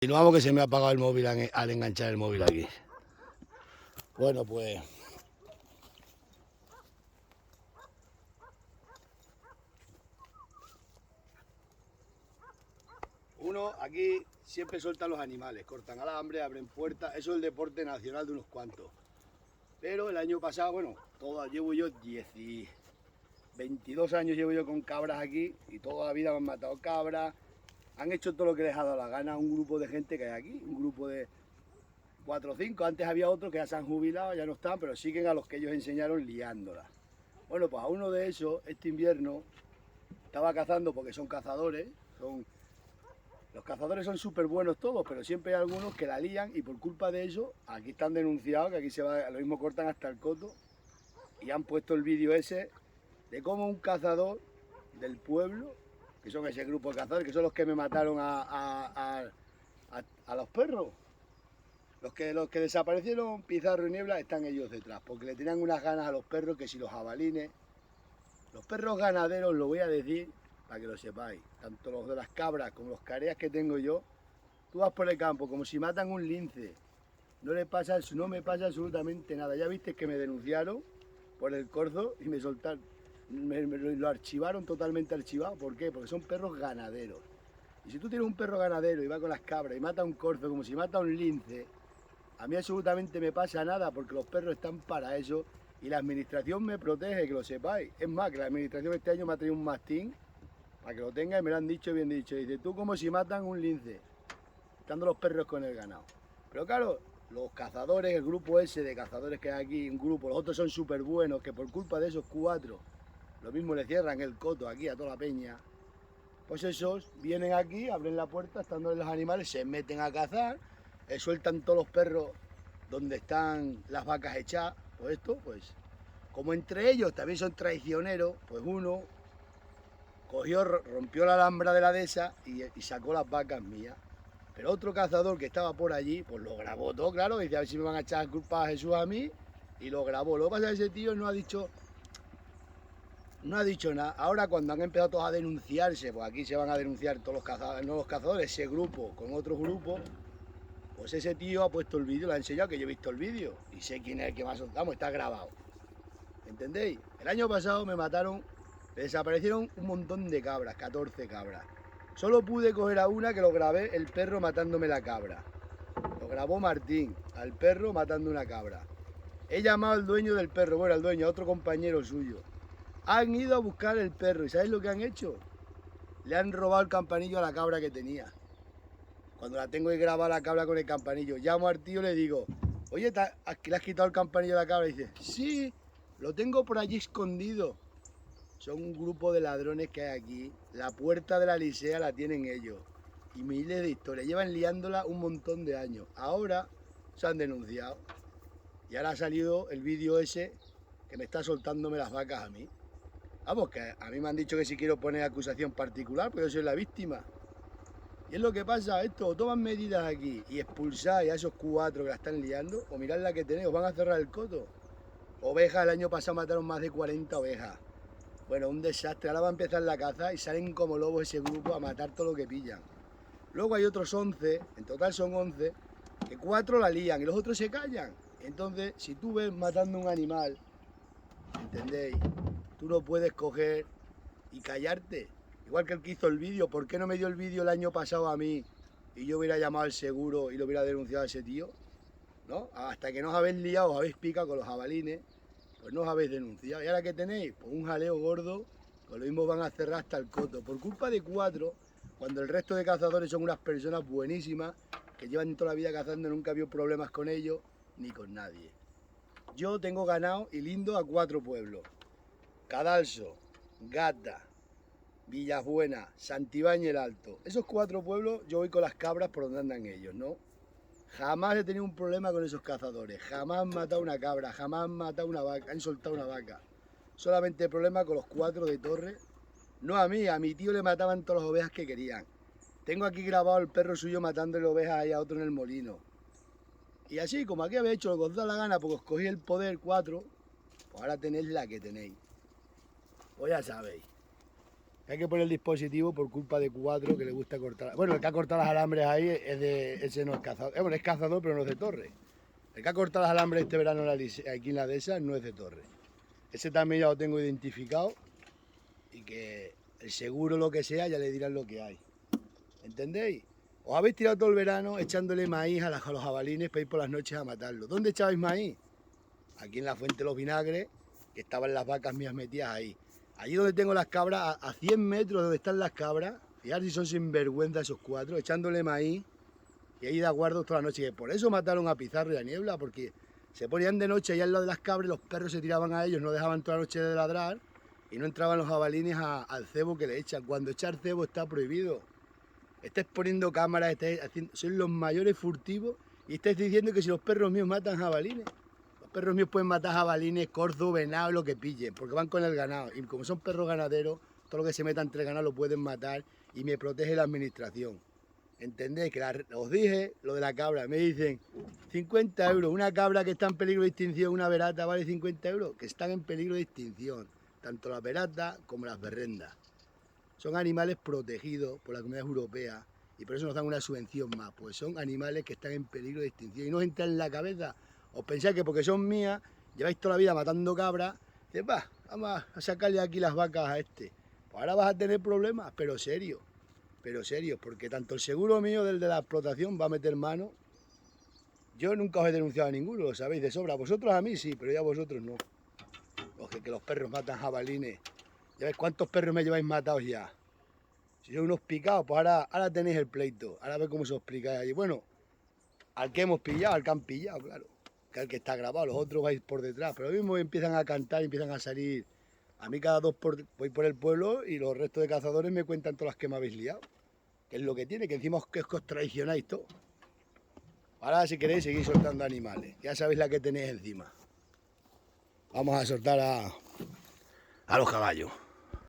Continuamos, que se me ha apagado el móvil al enganchar el móvil aquí. Bueno, pues uno aquí siempre sueltan los animales, cortan alambre, abren puertas, eso es el deporte nacional de unos cuantos. Pero el año pasado, bueno, llevo yo 22 años llevo yo con cabras aquí y toda la vida me han matado cabras. Han hecho todo lo que les ha dado la gana a un grupo de gente que hay aquí, un grupo de 4 o 5. Antes había otros que ya se han jubilado, ya no están, pero siguen a los que ellos enseñaron liándolas. Bueno, pues a uno de esos, este invierno, estaba cazando porque son cazadores. Los cazadores son súper buenos todos, pero siempre hay algunos que la lían y por culpa de eso, aquí están denunciados, que aquí se va, lo mismo cortan hasta el coto, y han puesto el vídeo ese de cómo un cazador del pueblo, que son ese grupo de cazadores, que son los que me mataron a los perros. Los que desaparecieron, Pizarro y Niebla, están ellos detrás, porque le tenían unas ganas a los perros que si los jabalines. Los perros ganaderos, lo voy a decir para que lo sepáis, tanto los de las cabras como los careas que tengo yo, tú vas por el campo como si matan un lince, no me pasa absolutamente nada. Ya viste que me denunciaron por el corzo y me soltaron, lo archivaron totalmente archivado. ¿Por qué? Porque son perros ganaderos. Y si tú tienes un perro ganadero y va con las cabras y mata a un corzo como si mata a un lince, a mí absolutamente me pasa nada, porque los perros están para eso y la administración me protege, que lo sepáis. Es más, que la administración este año me ha traído un mastín, para que lo tenga, y me lo han dicho bien dicho. Dice, tú como si matan un lince, estando los perros con el ganado. Pero claro, los cazadores, el grupo ese de cazadores que hay aquí, un grupo, los otros son súper buenos, que por culpa de esos 4, lo mismo le cierran el coto aquí a toda la peña. Pues esos vienen aquí, abren la puerta, estando los animales, se meten a cazar, sueltan todos los perros donde están las vacas echadas. Pues esto, pues, como entre ellos también son traicioneros, pues uno cogió, rompió la alhambra de la dehesa y sacó las vacas mías. Pero otro cazador que estaba por allí, pues lo grabó todo, claro, y dice, a ver si me van a echar culpa a Jesús a mí, y lo grabó. Lo que pasa es que ese tío no ha dicho nada. Ahora cuando han empezado todos a denunciarse, pues aquí se van a denunciar todos los cazadores, no los cazadores, ese grupo con otro grupo, pues ese tío ha puesto el vídeo, lo ha enseñado, que yo he visto el vídeo y sé quién es el que más soltamos, está grabado. ¿Entendéis? El año pasado me mataron, me desaparecieron un montón de cabras, 14 cabras. Solo pude coger a una que lo grabé, el perro matándome la cabra. Lo grabó Martín, al perro matando una cabra. He llamado al dueño del perro, bueno, al dueño, a otro compañero suyo. Han ido a buscar el perro, ¿y sabéis lo que han hecho? Le han robado el campanillo a la cabra que tenía. Cuando la tengo ahí grabada la cabra con el campanillo, llamo al tío y le digo, oye, ¿le has quitado el campanillo a la cabra? Y dice, sí, lo tengo por allí escondido. Son un grupo de ladrones que hay aquí. La puerta de la Licea la tienen ellos. Y miles de historias. Llevan liándola un montón de años. Ahora se han denunciado. Y ahora ha salido el vídeo ese que me está soltándome las vacas a mí. Vamos, que a mí me han dicho que si quiero poner acusación particular, pues yo soy la víctima. Y es lo que pasa, esto, o toman medidas aquí y expulsáis a esos 4 que la están liando, o mirad la que tenéis, os van a cerrar el coto. Ovejas, el año pasado mataron más de 40 ovejas. Bueno, un desastre. Ahora va a empezar la caza y salen como lobos ese grupo a matar todo lo que pillan. Luego hay otros 11, en total son 11, que 4 la lían y los otros se callan. Entonces, si tú ves matando un animal, ¿entendéis? Tú no puedes coger y callarte. Igual que el que hizo el vídeo, ¿por qué no me dio el vídeo el año pasado a mí y yo hubiera llamado al seguro y lo hubiera denunciado a ese tío? ¿No? Hasta que no os habéis liado, os habéis picado con los jabalines, pues no os habéis denunciado. ¿Y ahora qué tenéis? Pues un jaleo gordo, pues lo mismo van a cerrar hasta el coto. Por culpa de 4, cuando el resto de cazadores son unas personas buenísimas, que llevan toda la vida cazando y nunca ha habido problemas con ellos, ni con nadie. Yo tengo ganado y lindo a 4 pueblos. Cadalso, Gata, Villabuena, Santibáñez el Alto. Esos 4 pueblos yo voy con las cabras por donde andan ellos, ¿no? Jamás he tenido un problema con esos cazadores, jamás han matado una cabra, jamás han matado una vaca, han soltado una vaca. Solamente el problema con los 4 de Torre. No a mí, a mi tío le mataban todas las ovejas que querían. Tengo aquí grabado el perro suyo matándole ovejas ahí a otro en el molino. Y así, como aquí habéis hecho lo que os da la gana, porque os cogí el poder 4, pues ahora tenéis la que tenéis. Pues ya sabéis. Hay que poner el dispositivo por culpa de 4 que le gusta cortar. Bueno, el que ha cortado los alambres ahí ese no es cazador. Bueno, es cazador, pero no es de torre. El que ha cortado los alambres este verano aquí en la dehesa no es de torre. Ese también ya lo tengo identificado. Y que el seguro, lo que sea, ya le dirán lo que hay. ¿Entendéis? Os habéis tirado todo el verano echándole maíz a los jabalines para ir por las noches a matarlos. ¿Dónde echabais maíz? Aquí en la fuente de los vinagres, que estaban las vacas mías metidas ahí. Allí donde tengo las cabras, a 100 metros de donde están las cabras, fijar si son sinvergüenza esos 4, echándole maíz y ahí da guardo toda la noche. Y por eso mataron a Pizarro y a Niebla, porque se ponían de noche allá al lado de las cabras, los perros se tiraban a ellos, no dejaban toda la noche de ladrar y no entraban los jabalines al cebo que le echan. Cuando echar cebo está prohibido. Estáis poniendo cámaras, sois los mayores furtivos y estáis diciendo que si los perros míos matan jabalines. Los perros míos pueden matar jabalines, corzo, venado, lo que pillen, porque van con el ganado. Y como son perros ganaderos, todo lo que se meta entre el ganado lo pueden matar y me protege la administración. ¿Entendéis? Que os dije lo de la cabra. Me dicen 50 euros. Una cabra que está en peligro de extinción, una verata, vale 50 euros. Que están en peligro de extinción. Tanto las veratas como las berrendas. Son animales protegidos por la Comunidad Europea y por eso nos dan una subvención más. Pues son animales que están en peligro de extinción. Y no os entra en la cabeza. Os pensáis que porque son mías, lleváis toda la vida matando cabras, dices, va, vamos a sacarle aquí las vacas a este. Pues ahora vas a tener problemas, pero serios, porque tanto el seguro mío del de la explotación va a meter mano. Yo nunca os he denunciado a ninguno, lo sabéis de sobra. Vosotros a mí sí, pero ya vosotros no. Que los perros matan jabalines. ¿Ya veis cuántos perros me lleváis matados ya? Si son unos picados, pues ahora tenéis el pleito. Ahora veis cómo se os explica allí. Bueno, al que hemos pillado, al que han pillado, claro. Que al que está grabado, los otros vais por detrás. Pero lo mismo empiezan a cantar, empiezan a salir. A mí cada dos voy por el pueblo y los restos de cazadores me cuentan todas las que me habéis liado. Que es lo que tiene, que encima que os traicionáis todo. Ahora si queréis seguir soltando animales. Ya sabéis la que tenéis encima. Vamos a soltar a los caballos.